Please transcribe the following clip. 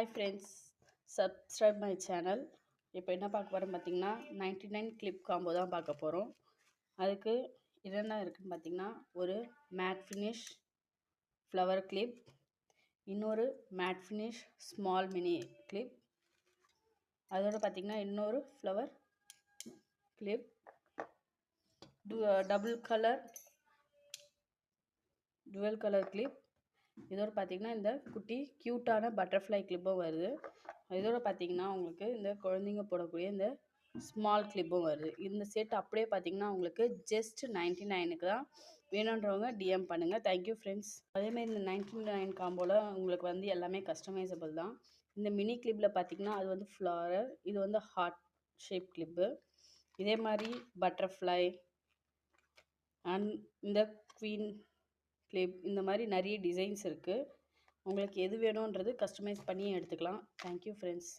Hi friends, subscribe my channel. இப்போ என்ன பார்க்க போகிறோம் பார்த்தீங்கன்னா 99 கிளிப் காம்போ தான் பார்க்க போகிறோம். அதுக்கு என்னென்ன இருக்குன்னு பார்த்தீங்கன்னா ஒரு மேட் ஃபினிஷ் ஃப்ளவர் கிளிப், இன்னொரு matte finish small mini clip, அதோட பார்த்தீங்கன்னா இன்னொரு flower clip, double colour dual colour clip, இதோட பார்த்தீங்கன்னா இந்த குட்டி க்யூட்டான பட்டர்ஃப்ளை கிளிப்பும் வருது. இதோட பார்த்தீங்கன்னா உங்களுக்கு இந்த குழந்தைங்க போடக்கூடிய இந்த ஸ்மால் கிளிப்பும் வருது. இந்த செட் அப்படியே பார்த்தீங்கன்னா உங்களுக்கு ஜஸ்ட் 99க்கு தான். வேணுன்றவங்க டிஎம் பண்ணுங்கள். Thank you friends. அதேமாதிரி இந்த 99 காம்போவில் உங்களுக்கு வந்து எல்லாமே கஸ்டமைசபிள் தான். இந்த மினி கிளிப்பில் பார்த்தீங்கன்னா அது வந்து ஃப்ளவர், இது வந்து ஹார்ட் ஷேப் கிளிப்பு. இதே மாதிரி பட்டர்ஃப்ளை அண்ட் இந்த குவீன் கிளிப், இந்த மாதிரி நிறைய டிசைன்ஸ் இருக்குது. உங்களுக்கு எது வேணுன்றது கஸ்டமைஸ் பண்ணி எடுத்துக்கலாம். Thank you friends.